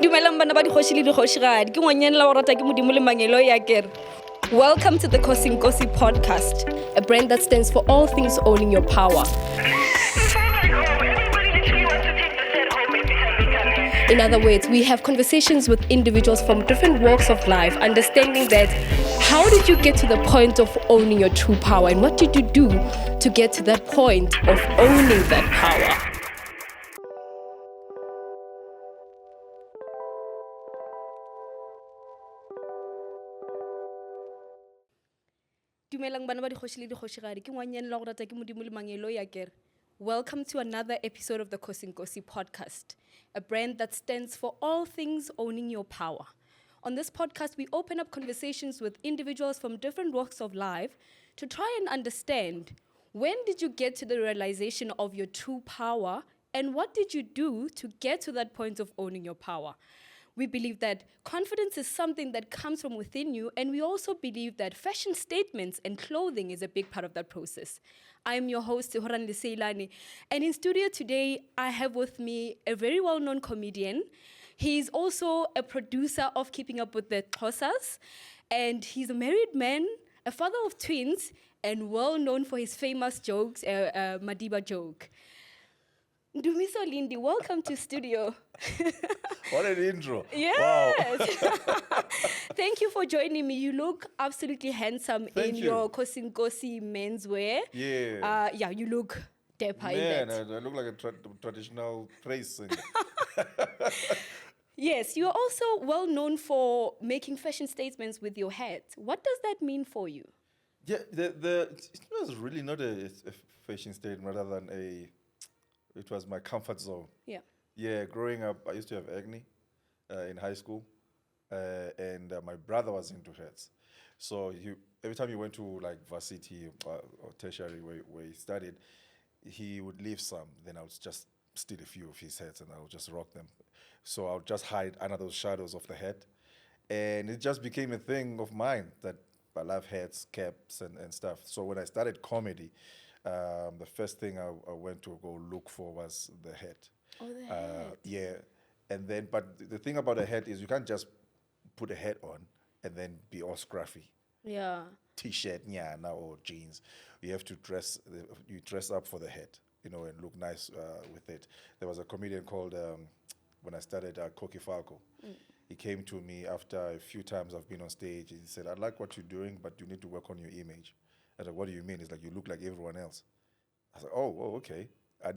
Dumelang bana ba dikgoshi le dikgoshigadi ke ngwanyana la o rata ke modimo le mangelo ya kere. Welcome to the Kosinkosi podcast, a brand that stands for all things owning your power. In other words, we have conversations with individuals from different walks of life, understanding that how did you get to the point of owning your true power, and what did you do to get to that point of owning that power? Dumelang bana ba dikgoshi le dikgoshigadi ke ngwanyana la o rata ke modimo le mangelo ya kere. Welcome to another episode of the Kosinkosi podcast, a brand that stands for all things owning your power. On this podcast, we open up conversations with individuals from different walks of life to try and understand, when did you get to the realization of your true power, and what did you do to get to that point of owning your power? We believe that confidence is something that comes from within you, and we also believe that fashion statements and clothing is a big part of that process. I am your host, Horan Liseilani, and in studio today, I have with me a very well-known comedian. He's also a producer of Keeping Up with the Xhosas, and he's a married man, a father of twins, and well-known for his famous jokes, Madiba joke. NDUMISO Lindi, welcome to studio. What an intro. Yes. Wow. Thank you for joining me. You look absolutely handsome in your Kosinkosi menswear. Yeah. Yeah, you look dapper in Man, that. I look like a traditional praise singer. Yes, you're also well known for making fashion statements with your hat. What does that mean for you? Yeah, it was really not a fashion statement rather than it was my comfort zone. Yeah. Yeah, growing up, I used to have acne in high school, and my brother was into hats. So every time he went to like varsity or tertiary where he studied, he would leave some. Then I would just steal a few of his hats and I would just rock them. So I would just hide under those shadows of the hat. And it just became a thing of mine that I love hats, caps, and stuff. So when I started comedy, the first thing I went to go look for was the hat. Oh, the hat. Yeah. And then, but the thing about a hat is you can't just put a hat on and then be all scruffy. Yeah. T-shirt, nyana, or jeans. You have to dress up for the hat, and look nice with it. There was a comedian called, when I started, Koki Falco. He came to me after a few times I've been on stage. He said, I like what you're doing, but you need to work on your image. I was like, what do you mean? It's like, you look like everyone else. I was like, oh, okay. I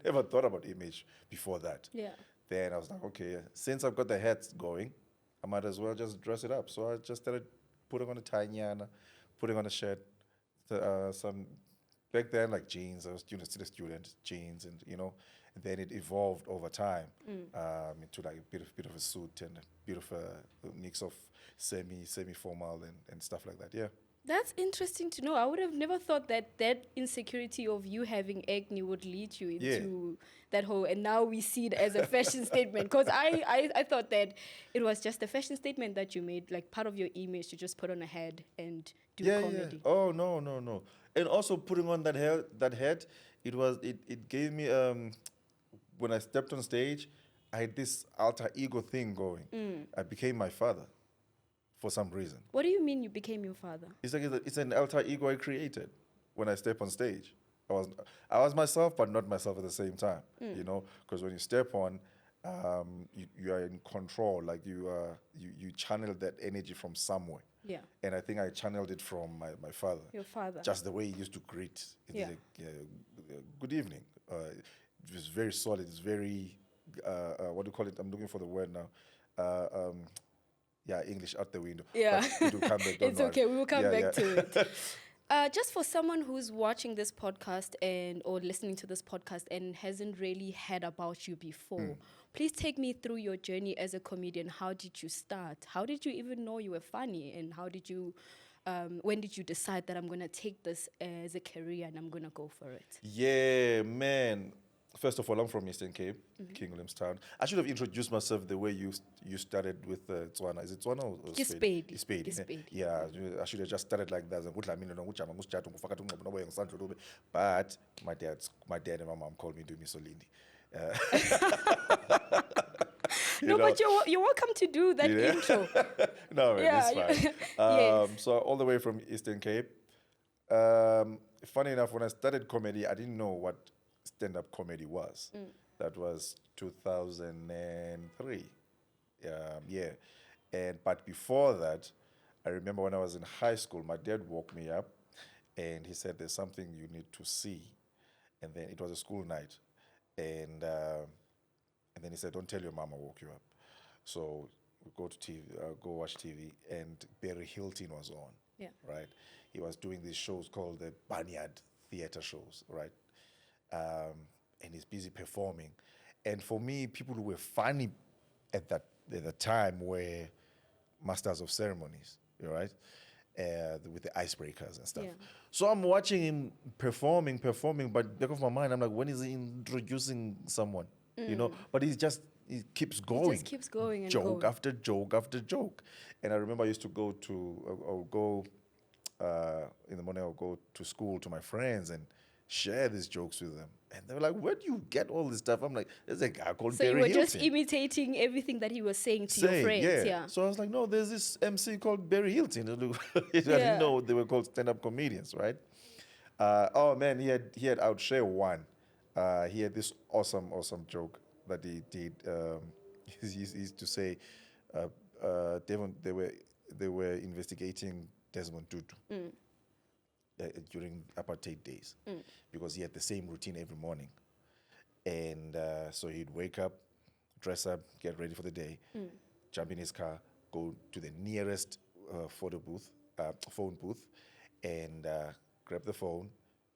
never thought about image before that. Yeah. Then I was like, okay, since I've got the hats going, I might as well just dress it up. So I just started putting on a tie, putting on a shirt, some back then like jeans. I was still a student, jeans, and then it evolved over time into like a bit of a suit and a bit of a mix of semi-formal and stuff like that. Yeah. That's interesting to know. I would have never thought that insecurity of you having acne would lead you into that whole, and now we see it as a fashion statement. Because I thought that it was just a fashion statement that you made, like part of your image to just put on a head and do comedy. Yeah. Oh, no. And also putting on that head, it gave me, when I stepped on stage, I had this alter ego thing going. I became my father. For some reason. What do you mean you became your father? It's like it's an alter ego I created when I step on stage. I was myself, but not myself at the same time. Because when you step on, you are in control. Like you channel that energy from somewhere. Yeah. And I think I channeled it from my father. Your father. Just the way he used to greet. Good evening. It was very solid. It's very what do you call it? I'm looking for the word now. Yeah, English out the window. Yeah. But it will come back. It's okay. We will come back to it. it. Just for someone who's watching this podcast or listening to this podcast and hasn't really heard about you before, please take me through your journey as a comedian. How did you start? How did you even know you were funny? And how did you, when did you decide that I'm going to take this as a career and I'm going to go for it? Yeah, man. First of all, I'm from Eastern Cape, King Williamstown. I should have introduced myself the way you started with Tswana. Is it Tswana or Spade? Spade. Yeah, I should have just started like that. But my dad and my mom called me NDUMISO Lindi. No, know? but you're welcome to do that Yeah. intro. No, man, Yeah, it's fine. yes. So all the way from Eastern Cape. Funny enough, when I started comedy, I didn't know what stand-up comedy was. That was 2003. Yeah. But before that, I remember when I was in high school, my dad woke me up and he said, "There's something you need to see." And then it was a school night. And then he said, "Don't tell your mom I woke you up." So we go to TV, go watch TV, and Barry Hilton was on. Yeah. Right. He was doing these shows called the Barnyard Theater shows, right? And he's busy performing. And for me, people who were funny at the time were masters of ceremonies, right? With the icebreakers and stuff. Yeah. So I'm watching him performing, but back of my mind, I'm like, when is he introducing someone? You know, but he keeps going. Just keeps going and joke going. after joke after joke. And I remember I used to go to, I would go in the morning, I would go to school to my friends and share these jokes with them. And they were like, "Where do you get all this stuff?" I'm like, "There's a guy called So you Barry were Hilton." just imitating everything that he was saying to your Saying, friends. Yeah. So I was like, "No, there's this MC called Barry Hilton." I Yeah. didn't know they were called stand-up comedians, right? Oh man, he had outshare one. He had this awesome joke that he did. He used to say, Devon, they were investigating Desmond Tutu during apartheid days because he had the same routine every morning. And so he'd wake up, dress up, get ready for the day, jump in his car, go to the nearest phone booth, and grab the phone,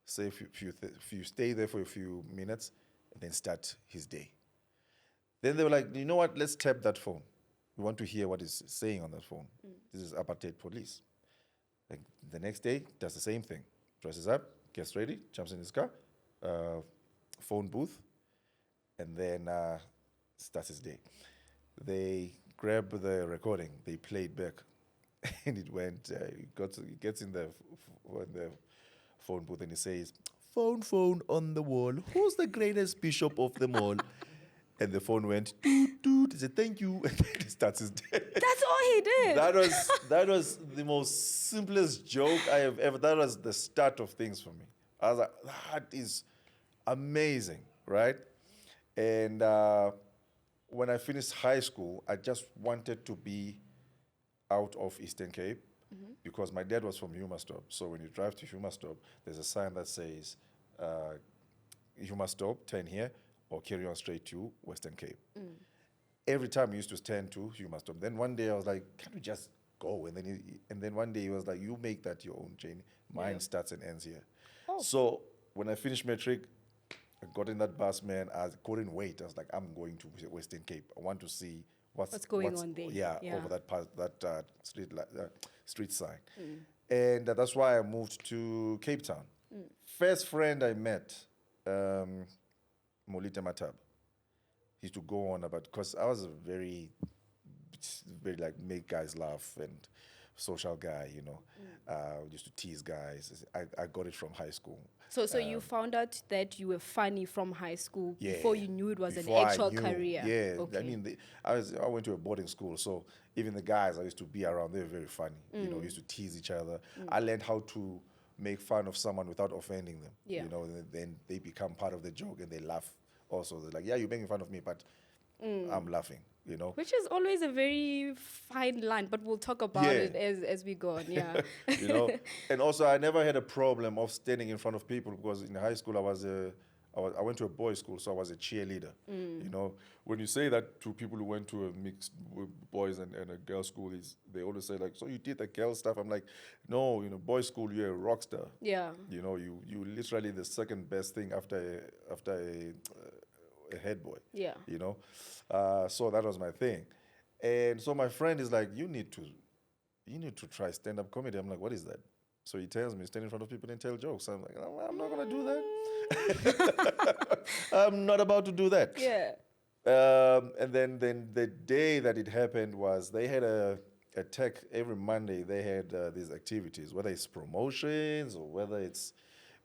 say a few stay there for a few minutes, and then start his day. Then they were like, "You know what? Let's tap that phone. We want to hear what it's saying on that phone." This is apartheid police. Like the next day, does the same thing. Dresses up, gets ready, jumps in his car, phone booth, and then starts his day. They grab the recording, they play it back, and it went. He gets in the phone booth and he says, phone on the wall. Who's the greatest bishop of them all?" And the phone went, doot, doot. He said, "Thank you." And then he starts his day. That's all he did. That was the most simplest joke I have ever. That was the start of things for me. I was like, that is amazing, right? And when I finished high school, I just wanted to be out of Eastern Cape because my dad was from Humastop. So when you drive to Humastop, there's a sign that says Humastop, turn here, or carry on straight to Western Cape. Every time we used to stand to Humastop. Then one day I was like, "Can't we just go?" And then one day he was like, "You make that your own journey. Mine starts and ends here." So when I finished matric, I got in that bus, man. I couldn't wait. I was like, "I'm going to Western Cape. I want to see what's going on there." Yeah, Yeah. over that street sign. And that's why I moved to Cape Town. First friend I met, Molita Matab. He used to go on about, because I was a very like make guys laugh and social guy, you know. Used to tease guys. I got it from high school. So you found out that you were funny from high school Yeah. before you knew it was an Before I actual knew, career. Yeah, Okay. I mean, I went to a boarding school, so even the guys I used to be around, they were very funny. You know, we used to tease each other. I learned how to make fun of someone without offending them. Yeah. You know, and then they become part of the joke and they laugh. Also, they're like, "Yeah, you're making fun of me, but I'm laughing." You know. Which is always a very fine line, but we'll talk about Yeah. it as we go on. Yeah. You know, and also I never had a problem of standing in front of people because in high school I went to a boys' school, so I was a cheerleader. You know, when you say that to people who went to a mixed boys and a girls' school, they always say like, "So you did the girl stuff?" I'm like, "No, you know, boys' school, you're a rock star. Yeah. You know, you literally the second best thing after a head boy. Yeah. You know, so that was my thing, and so my friend is like, you need to try stand-up comedy." I'm like, "What is that?" So he tells me, stand in front of people and tell jokes. I'm like, I'm not gonna do that. I'm not about to do that. Yeah. And then the day that it happened was they had a tech every Monday. They had these activities, whether it's promotions or whether it's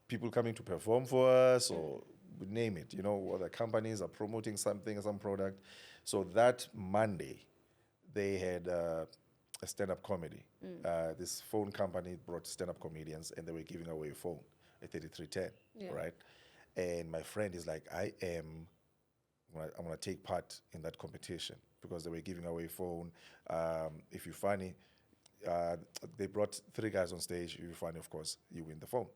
people coming to perform for us or name it, or the companies are promoting something, some product. So that Monday, they had a stand-up comedy. This phone company brought stand-up comedians, and they were giving away a phone, a 3310, right? And my friend is like, I'm gonna take part in that competition because they were giving away a phone. If you're funny, they brought 3 guys on stage. If you're funny, of course, you win the phone.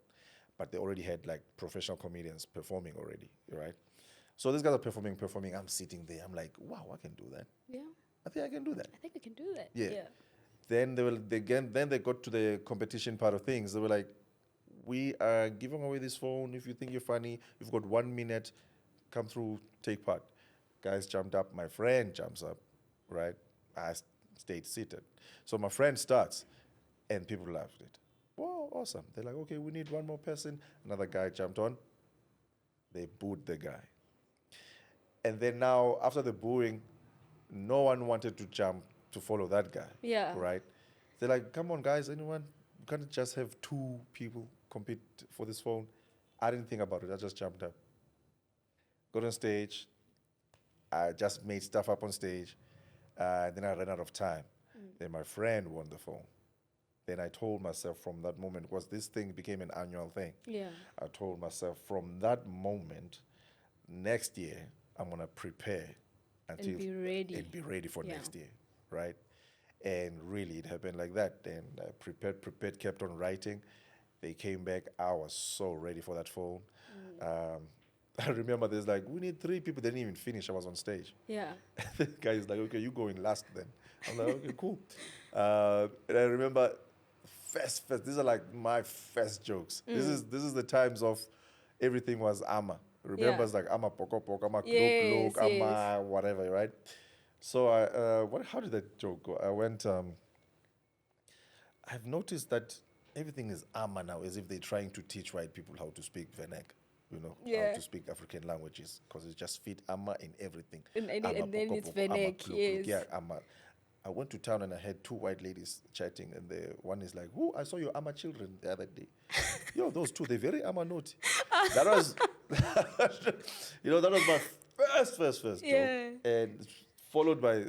But they already had like professional comedians performing already, right? So these guys are performing. I'm sitting there. I'm like, wow, I can do that. Yeah. I think I can do that. I think I can do that. Yeah. Then they got to the competition part of things. They were like, we are giving away this phone. If you think you're funny, you've got 1 minute, come through, take part. Guys jumped up. My friend jumps up, right? I stayed seated. So my friend starts, and people laughed it. Wow, awesome. They're like, okay, we need one more person. Another guy jumped on. They booed the guy. And then now, after the booing, no one wanted to jump to follow that guy. Yeah. Right? They're like, come on, guys, anyone? You can't just have 2 people compete for this phone. I didn't think about it. I just jumped up. Got on stage. I just made stuff up on stage. Then I ran out of time. Then my friend won the phone. Then I told myself from that moment, because this thing became an annual thing. Yeah. I told myself from that moment, next year, I'm going to prepare until be ready. and be ready for next year, right? And really, it happened like that. And I prepared, kept on writing. They came back. I was so ready for that phone. I remember there's like, we need 3 people. They didn't even finish. I was on stage. Yeah. The guy is like, okay, you go in last then. I'm like, okay, cool. And I remember first, these are like my first jokes. This is the times of everything was ama. Remember, it's like ama poko poko, ama Yes, klok, ama whatever, right? So how did that joke go? I went, I've noticed that everything is ama now, as if they're trying to teach white people how to speak Venek. How to speak African languages, because it's just fit ama in everything. And then Poko it's poko, ama Venek, klok klok. yes. Yeah, ama. I went to town and I had 2 white ladies chatting, and the one is like, "Oh, I saw your ama children the other day." Yo, those 2, they're very ama naughty. That was, that was my first joke, and followed by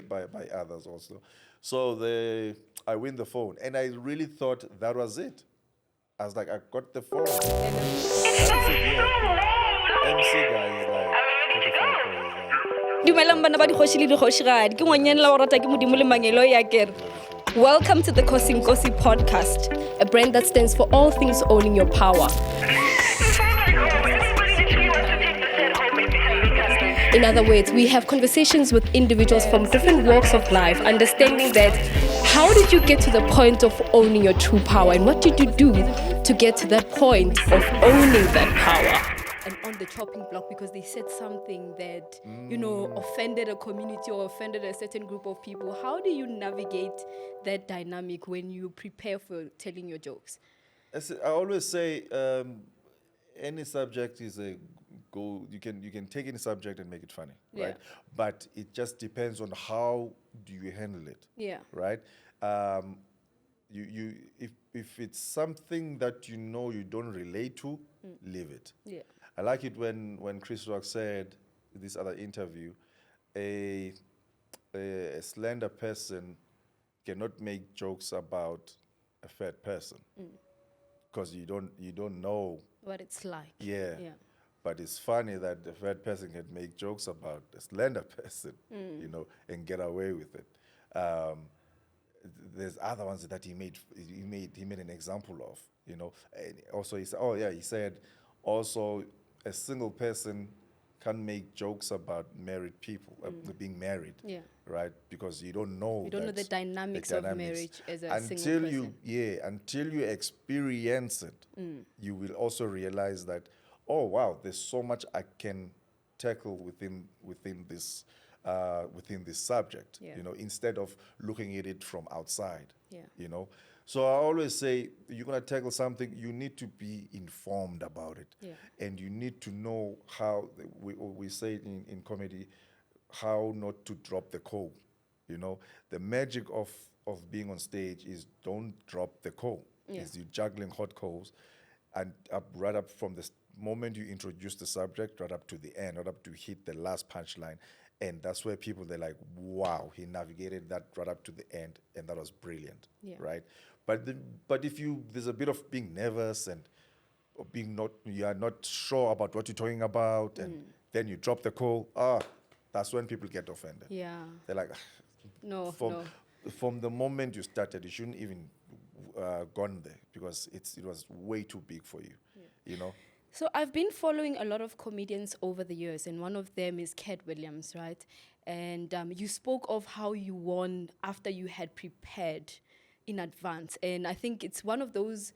others also. So I win the phone, and I really thought that was it. I was like, I got the phone. That's it, yeah. MC guy is like 25 points. Dumelang bana ba dikgoshi le dikgoshigadi ke ngwanyane la o rata ke modimo le mangelo ya kere. Welcome to the Kosinkosi podcast, a brand that stands for all things owning your power. In other words, we have conversations with individuals from different walks of life, understanding that how did you get to the point of owning your true power, and what did you do to get to that point of owning that power? And on the chopping block because they said something that, offended a community or offended a certain group of people. How do you navigate that dynamic when you prepare for telling your jokes? I always say, any subject is a go. You can take any subject and make it funny, right? But it just depends on how do you handle it. Yeah. Right. If it's something that you don't relate to, leave it. Yeah. I like it when Chris Rock said in this other interview, a slender person cannot make jokes about a fat person because you don't know what it's like. Yeah. But it's funny that the fat person can make jokes about a slender person, and get away with it. There's other ones that he made an example of, And also he said, also a single person can make jokes about married people, being married, right? Because you don't know. You don't know the dynamics of marriage as a single person. Until you experience it, you will also realize that, oh wow, there's so much I can tackle within this subject. Instead of looking at it from outside. So I always say, you're gonna tackle something, you need to be informed about it, and you need to know how we say it in comedy, how not to drop the coal. The magic of being on stage is don't drop the coal. Is you juggling hot coals, and right up from the moment you introduce the subject right up to the end, right up to hit the last punchline, and that's where people, they're like, wow, he navigated that right up to the end, and that was brilliant, Yeah. right? But if there's a bit of being nervous and or you are not sure about what you're talking about, and then you drop the call, that's when people get offended. Yeah. They're like, No, from, no. from the moment you started, you shouldn't even gone there, because it was way too big for you, you know? So I've been following a lot of comedians over the years, and one of them is Cat Williams, right? And you spoke of how you won after you had prepared in advance. And I think it's one of those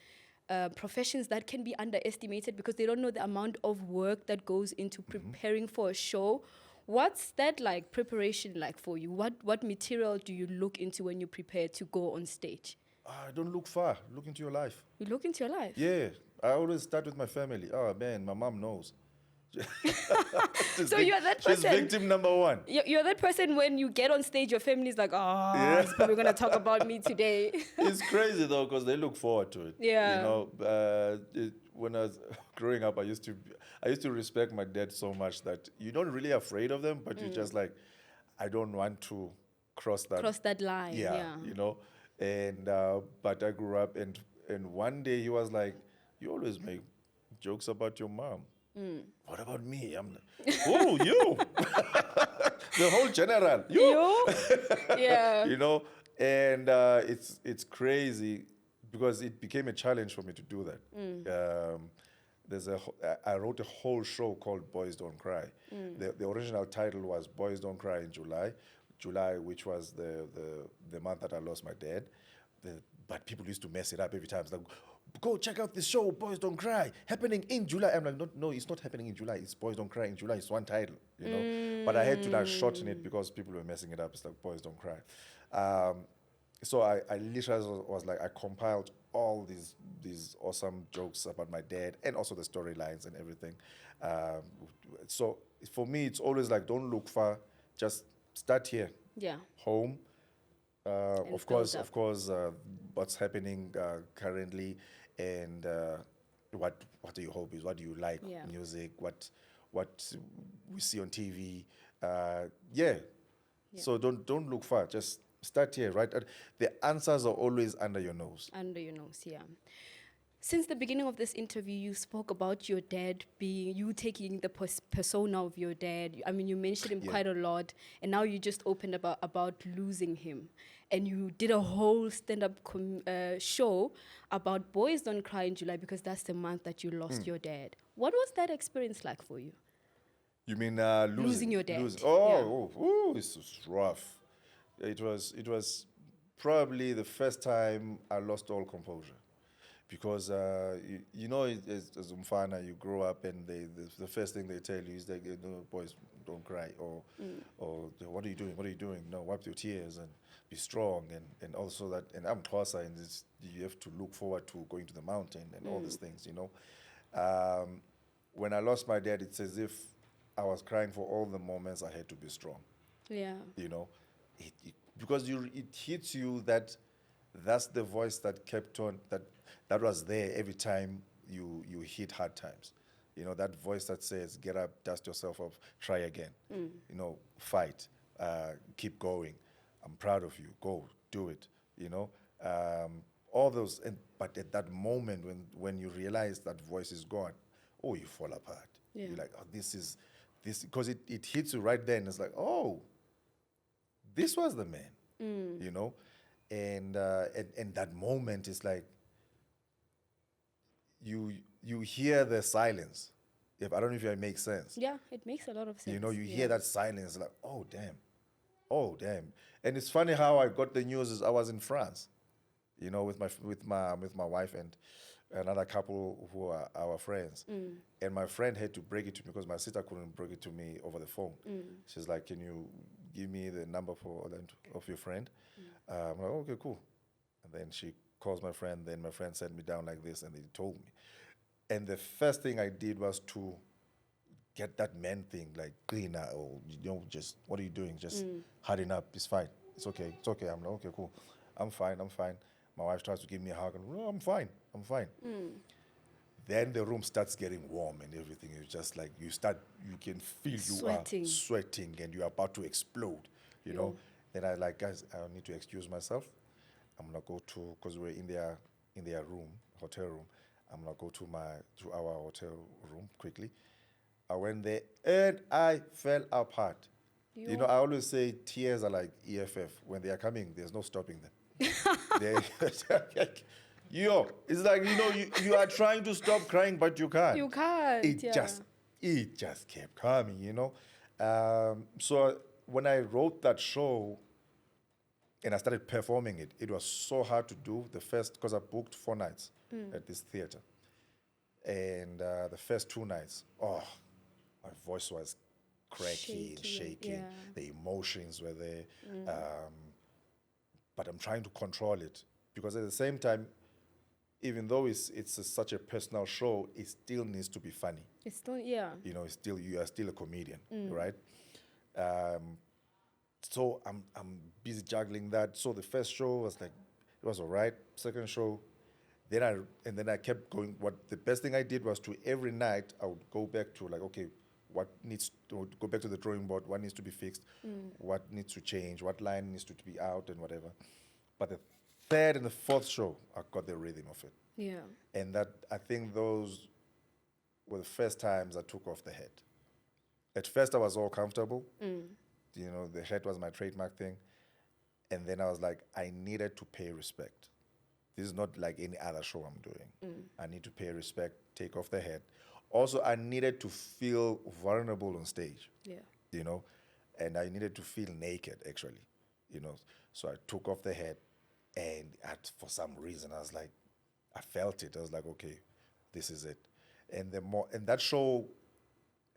professions that can be underestimated because they don't know the amount of work that goes into preparing for a show. What's that like, preparation like for you? What material do you look into when you prepare to go on stage? Don't look far. Look into your life. You look into your life? Yeah. I always start with my family. Oh, man, my mom knows. So you're that person. She's victim number one. You're that person when you get on stage, your family's like, he's probably going to talk about me today. It's crazy, though, because they look forward to it. Yeah. You know, when I was growing up, I used to respect my dad so much that you're not really afraid of them, but you're just like, I don't want to cross that line. Yeah, you know. And but I grew up, and one day he was like, you always make jokes about your mom. What about me? I'm like, oh, you. The whole general. You. Yeah. You know, and it's crazy because it became a challenge for me to do that. I wrote a whole show called Boys Don't Cry. The original title was Boys Don't Cry in July, which was the month that I lost my dad. But people used to mess it up every time. It's like, go check out this show, Boys Don't Cry, happening in July. I'm like, no, it's not happening in July. It's Boys Don't Cry in July. It's one title, you know. But I had to like shorten it because people were messing it up. It's like Boys Don't Cry. So I literally was like, I compiled all these awesome jokes about my dad and also the storylines and everything. So for me, it's always like, don't look far, just start here. Yeah. Home. Of course, what's happening currently, and what are your hobbies? What do you like? Yeah. Music. What we see on TV. So don't look far. Just start here. Right. The answers are always under your nose. Under your nose, yeah. Since the beginning of this interview, you spoke about your dad you taking the persona of your dad. I mean, you mentioned him quite a lot, and now you just opened about losing him. And you did a whole stand-up show about Boys Don't Cry in July because that's the month that you lost your dad. What was that experience like for you? You mean losing your dad? It's rough. It was probably the first time I lost all composure. Because, you know, as umfana, you grow up and the first thing they tell you is that, boys, don't cry. Or what are you doing? What are you doing? No, wipe your tears and be strong. And also that, and I'm Xhosa, and you have to look forward to going to the mountain and all these things, you know. When I lost my dad, it's as if I was crying for all the moments I had to be strong. Yeah. You know, because it hits you that's the voice that kept on, that was there every time you hit hard times. You know, that voice that says, get up, dust yourself off, try again. You know, fight, keep going. I'm proud of you, go, do it, you know. All those, but at that moment when you realize that voice is gone, you fall apart. Yeah. You're like, this, because it hits you right then. It's like, this was the man, you know. And that moment is like, you hear the silence. I don't know if it makes sense. Yeah, it makes a lot of sense. You know, you hear that silence, like, oh damn. And it's funny how I got the news is I was in France, you know, with my wife and another couple who are our friends. And my friend had to break it to me because my sister couldn't break it to me over the phone. She's like, can you give me the number of your friend? I'm like, okay, cool. And then she calls my friend, then my friend sent me down like this, and he told me. And the first thing I did was to get that man thing, like, cleaner, or, you know, just, what are you doing? Just harden up, it's fine. It's okay. I'm like, okay, cool. I'm fine. My wife tries to give me a hug, and I'm fine. Then the room starts getting warm and everything. It's just like you can feel you Sweating. are sweating and you're about to explode, you know. Then I like, guys, I need to excuse myself. I'm gonna go to, because we're in their room, hotel room. I'm gonna go to our hotel room quickly. I went there and I fell apart. You know, I always say tears are like EFF. When they are coming, there's no stopping them. They, it's like, you know, you are trying to stop crying, but you can't. You can't. It just kept coming, you know. So when I wrote that show and I started performing it, it was so hard to do. Because I booked 4 nights at this theater. And the first 2 nights, my voice was cracky and shaking. Yeah. The emotions were there. But I'm trying to control it. Because at the same time, even though it's such a personal show, it still needs to be funny. It's still, yeah. You know, you are still a comedian, right? So I'm busy juggling that. So the first show was like, it was all right. Second show, then I kept going. The best thing I did was to every night I would go back to like, okay, what needs to go back to the drawing board? What needs to be fixed? What needs to change? What line needs to be out and whatever. But the third and the fourth show, I got the rhythm of it. Yeah. And that, I think those were the first times I took off the head. At first I was all comfortable. You know, the head was my trademark thing. And then I was like, I needed to pay respect. This is not like any other show I'm doing. I need to pay respect, take off the head. Also, I needed to feel vulnerable on stage. Yeah. You know, and I needed to feel naked, actually. You know, so I took off the head, and for some reason, I felt it. I was like, okay, this is it. And that show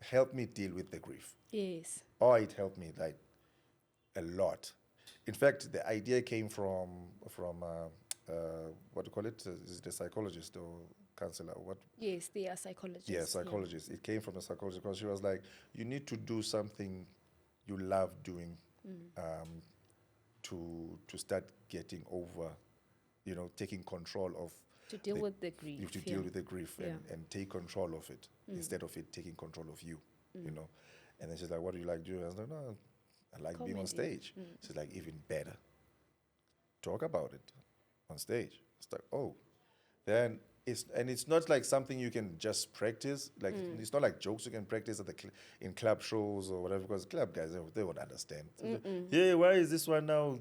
helped me deal with the grief. Yes. Oh, it helped me like a lot. In fact, the idea came from what do you call it? Is it a psychologist or counselor? What? Yes, they are psychologists. Yeah, psychologist. It came from a psychologist because she was like, you need to do something you love doing to start getting over, you know, taking control of. To deal with the grief. You have to deal with the grief Yeah. and take control of it instead of it taking control of you, you know. And then she's like, what do you like doing? I was like, no, I like being on stage. She's like, even better. Talk about it on stage. It's like, oh. Then it's not like something you can just practice. Like it's not like jokes you can practice at in club shows or whatever, because club guys, they won't understand. Yeah, why is this one now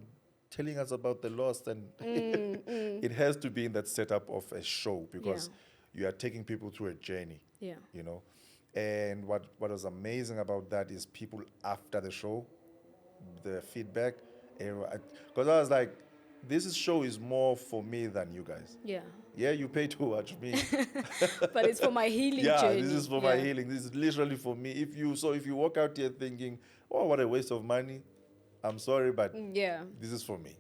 telling us about the lost? And it has to be in that setup of a show, because you are taking people through a journey. Yeah. You know, and what was amazing about that is people after the show, the feedback, because I was like, this show is more for me than you guys. Yeah. Yeah, you pay to watch me. But it's for my healing journey. Yeah, this is for my healing. This is literally for me. If you walk out here thinking, oh, what a waste of money, I'm sorry, but this is for me.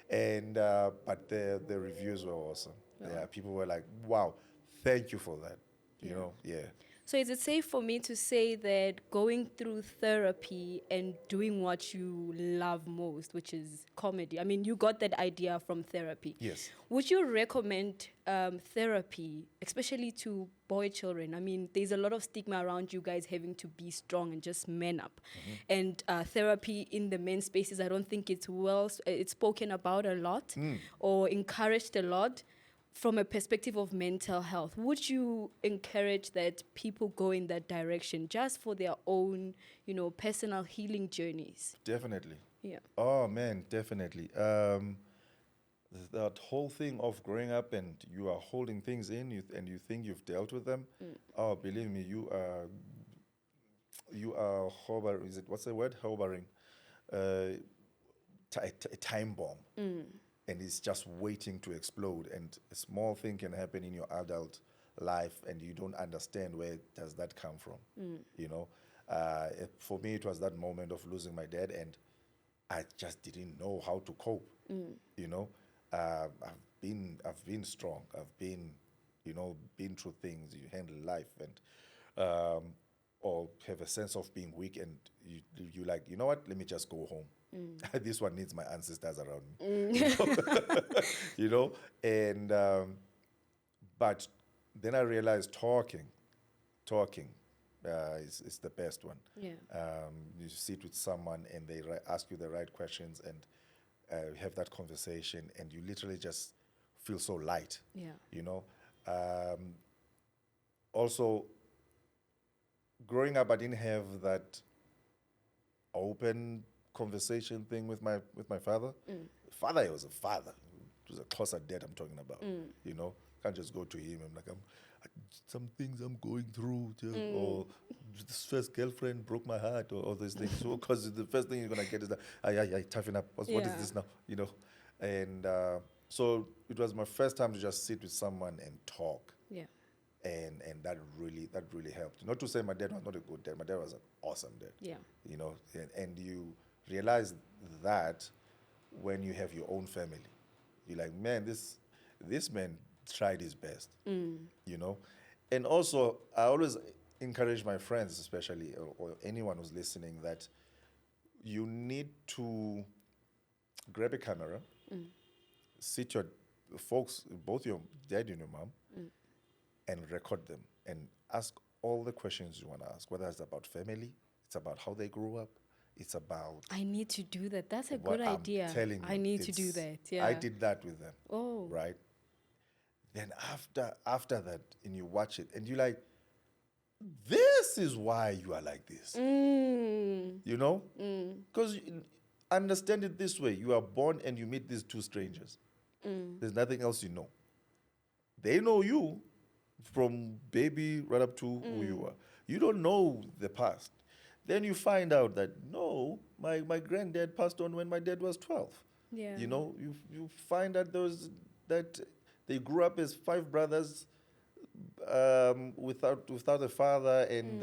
And but the reviews were awesome. Yeah, people were like, wow, thank you for that. You know, So is it safe for me to say that going through therapy and doing what you love most, which is comedy, I mean, you got that idea from therapy. Yes. Would you recommend therapy, especially to boy children? I mean, there's a lot of stigma around you guys having to be strong and just man up. And therapy in the men's spaces, I don't think it's spoken about a lot or encouraged a lot. From a perspective of mental health, would you encourage that people go in that direction just for their own, you know, personal healing journeys? Definitely. Yeah. Oh man, definitely. That whole thing of growing up and you are holding things in and you think you've dealt with them. Oh, believe me, you are hovering. Is it, what's the word? Hovering. A time bomb. And it's just waiting to explode. And a small thing can happen in your adult life and you don't understand where does that come from. You know, for me, it was that moment of losing my dad and I just didn't know how to cope. You know, I've been strong. I've been, you know, been through things. You handle life and, or have a sense of being weak and you like, you know what, let me just go home. This one needs my ancestors around me. You know? And but then I realized talking is the best one. Yeah. You sit with someone and they ask you the right questions and have that conversation, and you literally just feel so light. Yeah. You know. Also, growing up, I didn't have that open conversation thing with my father. Father, he was a father. It was a closer dad I'm talking about. You know, can't just go to him. I'm like, some things I'm going through, or this first girlfriend broke my heart, or all these things. So, because the first thing you're gonna get is that, I toughen up. What is this now? You know, and so it was my first time to just sit with someone and talk. Yeah. And that really helped. Not to say my dad was not a good dad. My dad was an awesome dad. Yeah. You know, and you realize that when you have your own family, you're like, man, this man tried his best. You know, and also I always encourage my friends, especially or anyone who's listening, that you need to grab a camera, sit your folks, both your dad and your mom, and record them and ask all the questions you want to ask, whether it's about family, it's about how they grew up, it's about... I need to do that. That's a what good I'm idea. telling you, I need to do that. Yeah. I did that with them. Oh. Right? Then after that, and you watch it, and you're like, this is why you are like this. You know? Because understand it this way. You are born and you meet these two strangers. There's nothing else you know. They know you from baby right up to who you are. You don't know the past. Then you find out that, no, my granddad passed on when my dad was 12. Yeah. You know, you find that that they grew up as 5 brothers without a father, and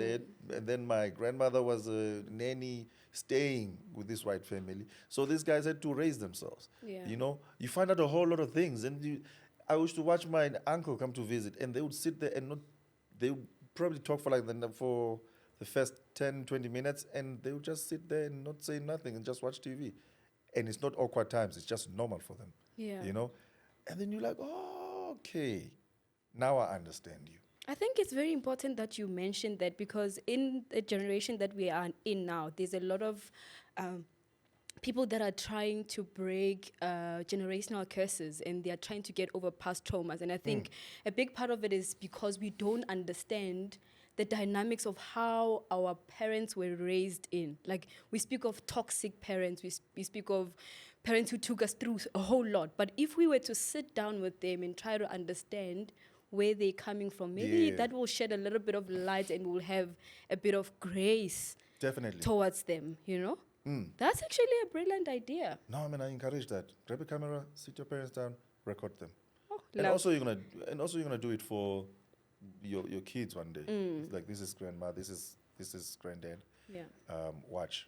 then my grandmother was a nanny staying with this white family. So these guys had to raise themselves. Yeah. You know, you find out a whole lot of things, and I used to watch my uncle come to visit, and they would sit there and they would probably talk for the first 10, 20 minutes, and they would just sit there and not say nothing and just watch TV. And it's not awkward times, it's just normal for them. Yeah. You know? And then you're like, oh, okay, now I understand you. I think it's very important that you mentioned that, because in the generation that we are in now, there's a lot of people that are trying to break generational curses, and they are trying to get over past traumas. And I think a big part of it is because we don't understand the dynamics of how our parents were raised in. Like, we speak of toxic parents, we speak of parents who took us through a whole lot. But if we were to sit down with them and try to understand where they're coming from, maybe that will shed a little bit of light, and we'll have a bit of grace Definitely. towards them, you know? That's actually a brilliant idea. No, I mean, I encourage that. Grab a camera, sit your parents down, record them. Oh, And also you're gonna do it for your kids one day. It's like, this is grandma, this is granddad. Yeah. Watch.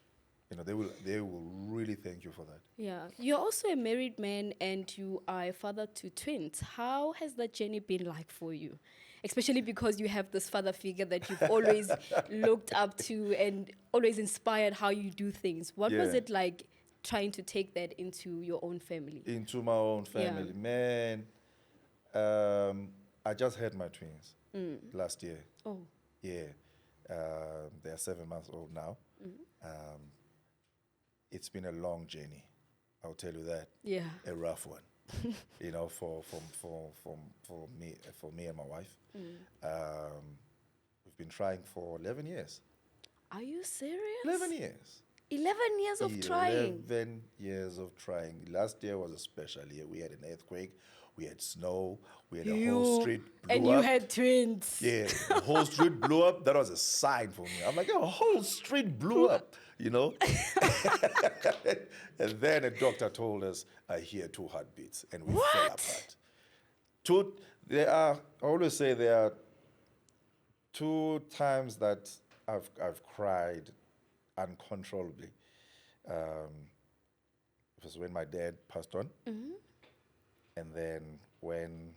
You know, they will really thank you for that. Yeah. You're also a married man, and you are a father to twins. How has that journey been like for you? Especially because you have this father figure that you've always looked up to and always inspired how you do things. What was it like trying to take that into your own family? Into my own family. Man, I just had my twins last year. Oh. Yeah. They're 7 months old now. It's been a long journey, I'll tell you that. Yeah. A rough one, you know, for me and my wife. We've been trying for 11 years. Are you serious? 11 years. 11 years of trying. 11 years of trying. Last year was a special year. We had an earthquake, we had snow, we had a whole street blew and up. you had twins. Yeah, the whole street blew up. That was a sign for me. I'm like, a whole street blew up, you know? And then a doctor told us, I hear 2 heartbeats, and we fell apart. I always say there are 2 times that I've cried uncontrollably. It was when my dad passed on, and then when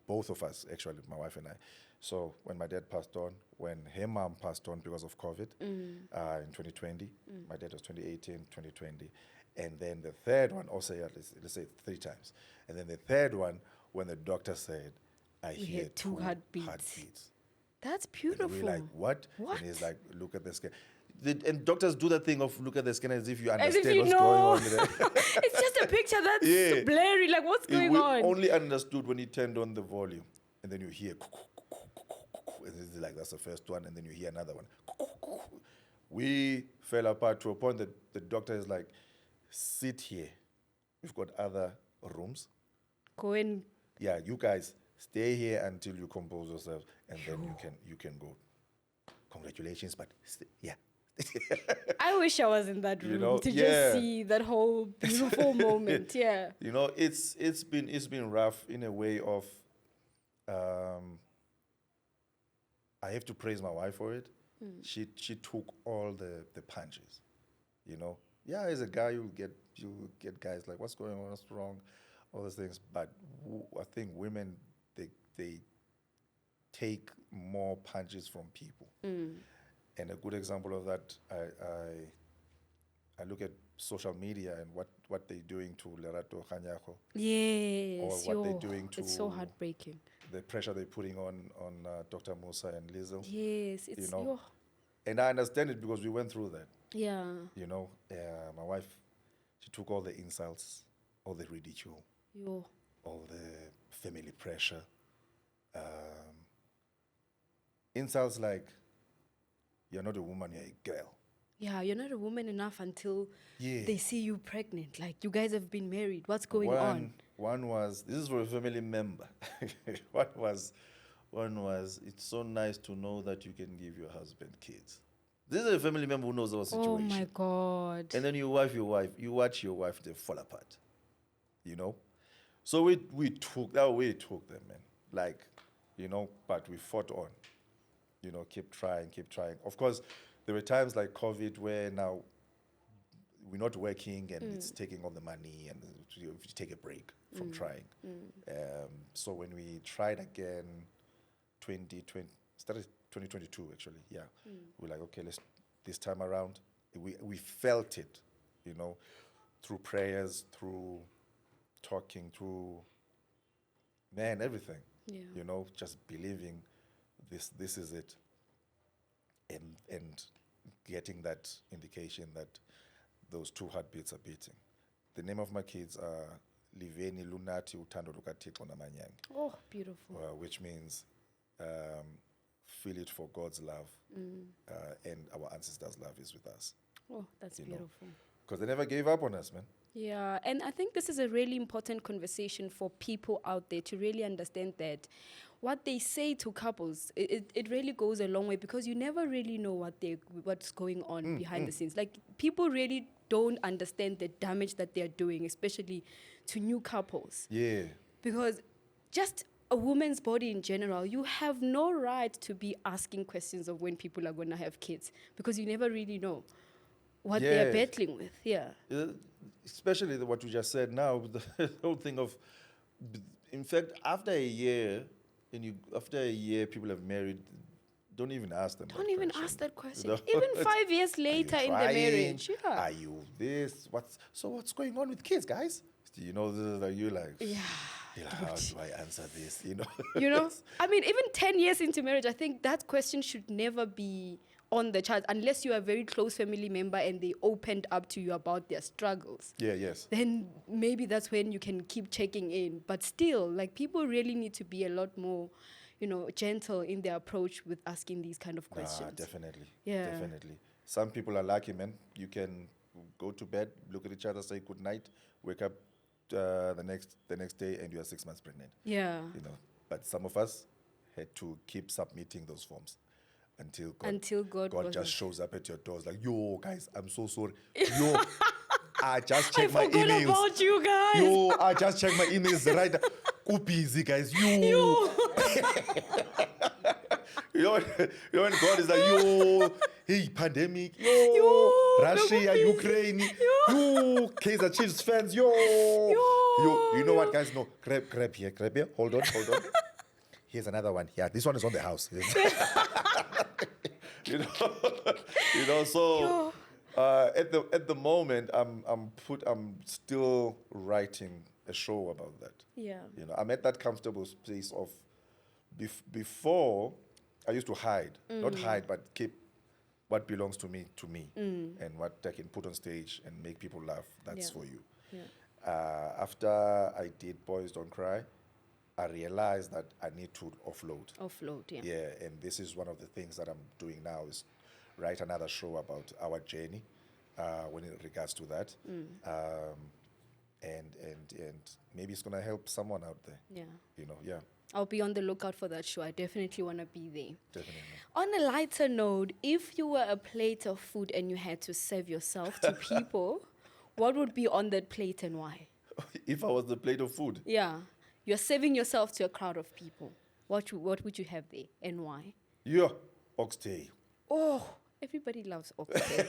both of us, actually, my wife and I. So when my dad passed on, when her mom passed on because of COVID in 2020, my dad was 2018, 2020. And then the third one, also, let's say 3 times. And then the third one, when the doctor said, I We hear had two heartbeats. That's And beautiful. we're like, what? What? And he's like, look at the scan. And doctors do that thing of look at the scan as if you As understand if you what's know. going on there. It's just a picture that's Yeah. blurry. Like, what's going We on? only understood when he turned on the volume. And then you hear, and it's like, that's the first one. And then you hear another one. We fell apart to a point that the doctor is like, sit here. We've got other rooms. Go in. Yeah, you guys stay here until you compose yourselves, and then you can go. Congratulations, but yeah. I wish I was in that You room know, to yeah. just see that whole beautiful moment. Yeah. You know, it's been rough in a way of. I have to praise my wife for it. She took all the punches. You know, yeah, as a guy you get guys like, what's going on, what's wrong, all those things. But I think women they take more punches from people. And a good example of that, I look at social media and what they're doing to Lerato Kanyako, Yes. or what they're doing to it's so heartbreaking. the pressure they're putting on Dr. Musa and Lizzle. Yes. It's know, And I understand it because we went through that. yeah. You know, my wife, she took all the insults, all the ridicule, Yo. all the family pressure. Insults like, you're not a woman, you're a girl. Yeah, you're not a woman enough until Yeah. they see you pregnant. Like, you guys have been married. What's going on? One was, this is for a family member. One was, it's so nice to know that you can give your husband kids. This is a family member who knows our situation. Oh my God. And then you watch your wife, they fall apart. You know? So we took them, man. Like, you know, but we fought on. You know, keep trying. Of course, there were times like COVID where now we're not working and it's taking all the money and you take a break from trying. So when we tried again, 2020, started 2022 actually, yeah. We're like, okay, this time around, we felt it, you know, through prayers, through talking, through, man, everything. Yeah. You know, just believing this is it. And getting that indication that those two heartbeats are beating. The name of my kids are Liveni Lunati Utando Lukatiko Namanyangi, Oh, beautiful. which means feel it for God's love, and our ancestors' love is with us. Oh, that's You know. beautiful. Because they never gave up on us, man. Yeah, and I think this is a really important conversation for people out there to really understand that what they say to couples, it really goes a long way, because you never really know what's going on behind the scenes. Like, people really don't understand the damage that they're doing, especially to new couples. Yeah. Because just a woman's body in general, you have no right to be asking questions of when people are going to have kids, because you never really know what they're Yeah. battling with. Yeah. Especially what you just said now, the whole thing of, in fact, after a year, people have married, don't even ask them. Don't that even question. ask that question. No. Even 5 years later in the Trying? marriage. Yeah. Are you this? What's going on with kids, guys? You know, this is like, you're like, Yeah. how do I answer this? You know? You know? I mean, even 10 years into marriage, I think that question should never be on the chart unless you're a very close family member and they opened up to you about their struggles. Yeah, yes. Then maybe that's when you can keep checking in. But still, like, people really need to be a lot more, you know, gentle in their approach with asking these kind of questions. Definitely. Yeah. Definitely. Some people are lucky, man. You can go to bed, look at each other, say good night, wake up the next day, and you are 6 months pregnant. Yeah. You know, but some of us had to keep submitting those forms until God was just shows up at your doors like, yo, guys, I'm so sorry. Yo, I just checked my forgot emails. about you guys. Yo, I just checked my emails right now. Go busy, guys. Yo. You know when God is like, yo, hey, pandemic, yo, Russia, Ukraine, yo, Kaizer Chiefs fans, yo. You know what, guys? No, grab here. Hold on. Here's another one. Yeah, this one is on the house. you know. So at the moment, I'm still writing a show about that. Yeah. You know, I'm at that comfortable space of Before, I used to hide, not hide, but keep what belongs to me, and what I can put on stage and make people laugh. That's Yeah. for you. Yeah. After I did Boys Don't Cry, I realized that I need to offload. Offload, yeah. Yeah, and this is one of the things that I'm doing now is write another show about our journey when it regards to that. And maybe it's gonna help someone out there. Yeah. You know, yeah, I'll be on the lookout for that show. I definitely want to be there. definitely. On a lighter note, if you were a plate of food and you had to serve yourself to people, what would be on that plate and why? If I was the plate of food, Yeah. You're serving yourself to a crowd of people. What would you have there and why? yeah, oxtail. Oh, everybody loves oxtail.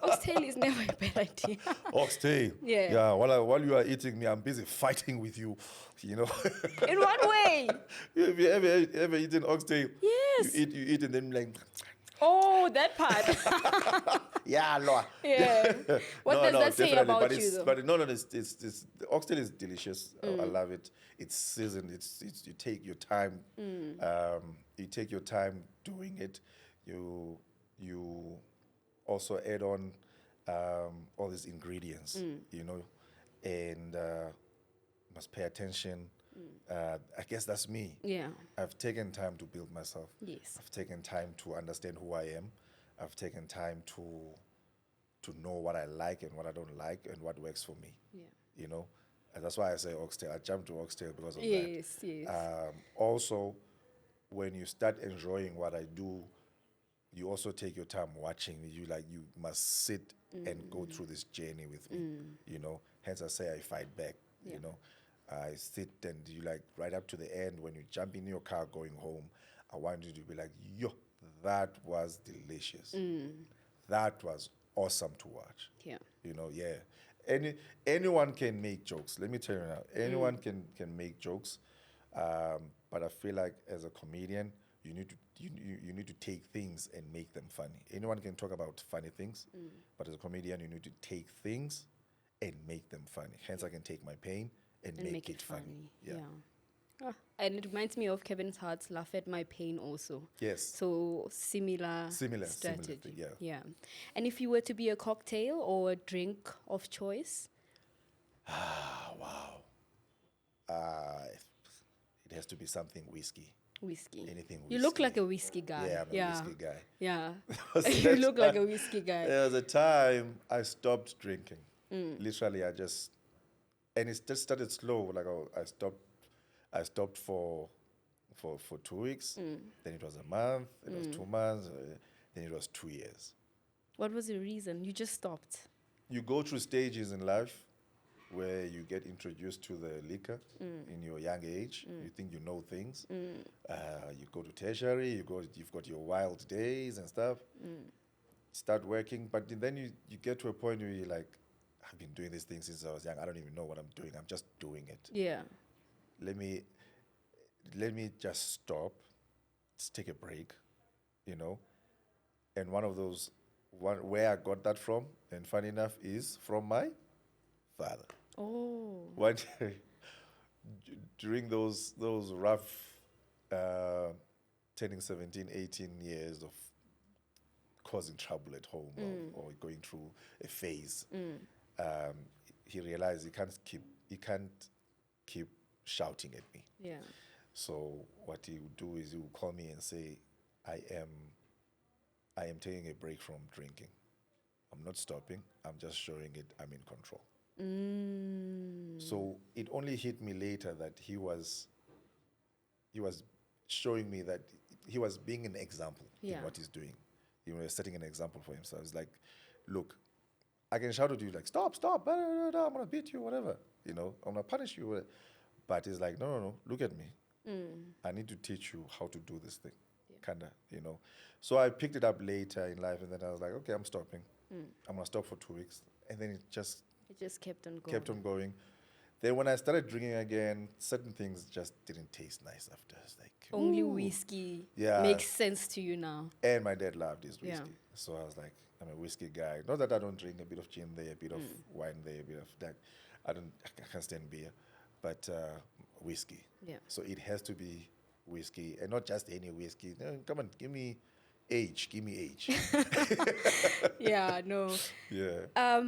Oxtail is never a bad idea. Oxtail. Yeah. Yeah. While you are eating me, I'm busy fighting with you. You know. In what way? Have you ever eaten oxtail? Yes. You eat and then like. Oh, that part. Yeah, Lord. Yeah. What does that say definitely, about but you, it's, though? But no, it's the oxtail is delicious. I love it. It's seasoned. It's you take your time. You take your time doing it. You also add on all these ingredients. You know, and must pay attention. I guess that's me. Yeah. I've taken time to build myself. Yes. I've taken time to understand who I am. I've taken time to know what I like and what I don't like and what works for me. Yeah. You know, and that's why I say oxtail. I jumped to oxtail because of Yes, that. yes. Also, when you start enjoying what I do, you also take your time watching. You must sit and go through this journey with me. You know, hence I say I fight back. Yeah. You know, I sit and you right up to the end when you jump in your car going home. I want you to be like, yo, that was delicious. That was awesome to watch. Yeah. You know, yeah. Anyone can make jokes. Let me tell you now. Anyone can make jokes. But I feel like as a comedian, you need to take things and make them funny. Anyone can talk about funny things, but as a comedian, you need to take things and make them funny. Hence, I can take my pain and make it funny. Yeah. Ah, and it reminds me of Kevin Hart's Laugh at My Pain also. Yes. So similar thing, strategy. yeah. Yeah. And if you were to be a cocktail or a drink of choice? Wow. It has to be something whiskey. Whiskey. Anything You look whiskey. like a whiskey guy. Yeah, I'm a whiskey guy. Yeah. Was You that look like a time- whiskey guy. There was a time I stopped drinking. Literally, and it just started slow. Like I stopped for 2 weeks. Then it was a month. It was 2 months. Then it was 2 years. What was the reason? You just stopped. You go through stages in life where you get introduced to the liquor in your young age. You think you know things. You go to tertiary. You've got your wild days and stuff. Start working, but then you get to a point where you're like, I've been doing this thing since I was young. I don't even know what I'm doing. I'm just doing it. Yeah. Let me just stop. Just take a break, you know. And one of those where I got that from, and funny enough, is from my father. Oh. One day, during those rough turning 17, 18 years of causing trouble at home or going through a phase, he realized he can't keep shouting at me. Yeah. So what he would do is he would call me and say, I am taking a break from drinking. I'm not stopping. I'm just showing it I'm in control. So it only hit me later that he was showing me that he was being an example Yeah. in what he's doing. He was setting an example for himself. It's like, look, I can shout at you like, stop, I'm gonna beat you, whatever. You know, I'm gonna punish you. Whatever. But it's like, no, look at me. I need to teach you how to do this thing. Kinda, you know. So I picked it up later in life, and then I was like, okay, I'm stopping. I'm gonna stop for 2 weeks. And then it just kept on going. kept on going. Then when I started drinking again, certain things just didn't taste nice after. It's like, Only ooh. whiskey Yeah. makes sense to you now. And my dad loved his Yeah. whiskey. So I was like, I'm a whiskey guy. Not that I don't drink a bit of gin there, a bit of wine there, a bit of that. I can't stand beer, but whiskey. Yeah. So it has to be whiskey, and not just any whiskey. No, come on, give me age. Yeah, no. Yeah.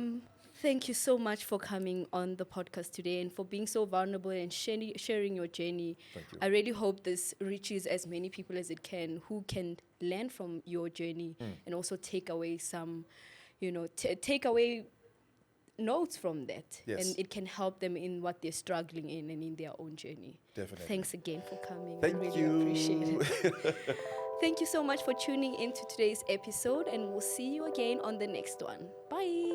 Thank you so much for coming on the podcast today and for being so vulnerable and sharing your journey. Thank you. I really hope this reaches as many people as it can who can learn from your journey and also take away some, take away notes from that. Yes. And it can help them in what they're struggling in and in their own journey. Definitely. Thanks again for coming. Thank I really you. appreciate it. Thank you so much for tuning into today's episode, and we'll see you again on the next one. Bye.